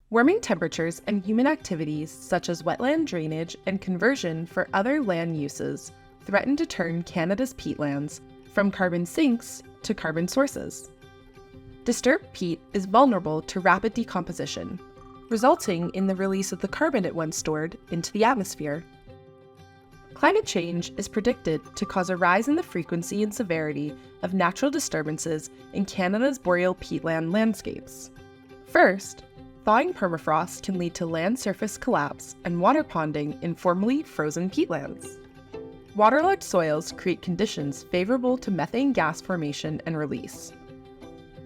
Warming temperatures and human activities such as wetland drainage and conversion for other land uses threaten to turn Canada's peatlands from carbon sinks to carbon sources. Disturbed peat is vulnerable to rapid decomposition, resulting in the release of the carbon it once stored into the atmosphere. Climate change is predicted to cause a rise in the frequency and severity of natural disturbances in Canada's boreal peatland landscapes. First, thawing permafrost can lead to land surface collapse and water ponding in formerly frozen peatlands. Waterlogged soils create conditions favorable to methane gas formation and release.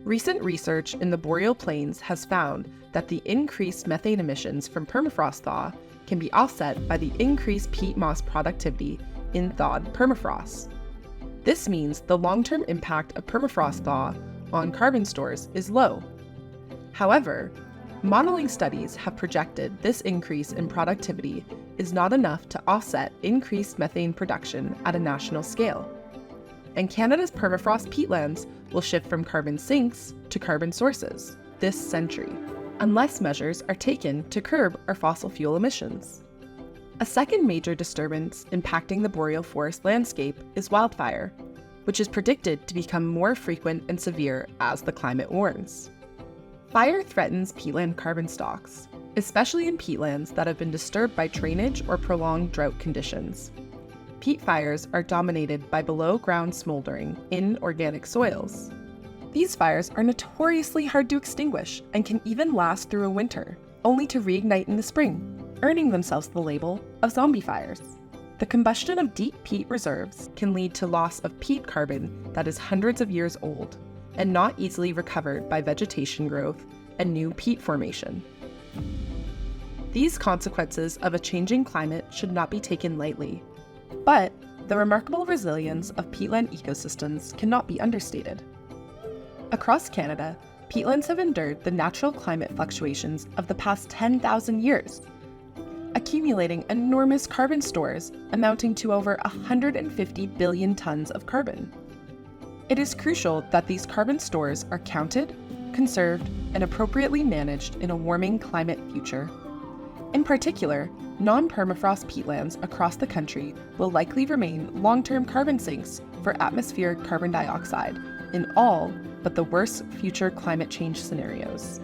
Recent research in the boreal plains has found that the increased methane emissions from permafrost thaw can be offset by the increased peat moss productivity in thawed permafrost. This means the long-term impact of permafrost thaw on carbon stores is low. However, modeling studies have projected this increase in productivity is not enough to offset increased methane production at a national scale. And Canada's permafrost peatlands will shift from carbon sinks to carbon sources this century, unless measures are taken to curb our fossil fuel emissions. A second major disturbance impacting the boreal forest landscape is wildfire, which is predicted to become more frequent and severe as the climate warms. Fire threatens peatland carbon stocks, especially in peatlands that have been disturbed by drainage or prolonged drought conditions. Peat fires are dominated by below-ground smoldering in organic soils. These fires are notoriously hard to extinguish and can even last through a winter, only to reignite in the spring, earning themselves the label of zombie fires. The combustion of deep peat reserves can lead to loss of peat carbon that is hundreds of years old and not easily recovered by vegetation growth and new peat formation. These consequences of a changing climate should not be taken lightly, but the remarkable resilience of peatland ecosystems cannot be understated. Across Canada, peatlands have endured the natural climate fluctuations of the past 10,000 years, accumulating enormous carbon stores amounting to over 150 billion tons of carbon. It is crucial that these carbon stores are counted, conserved, and appropriately managed in a warming climate future. In particular, non-permafrost peatlands across the country will likely remain long-term carbon sinks for atmospheric carbon dioxide in all but the worst future climate change scenarios.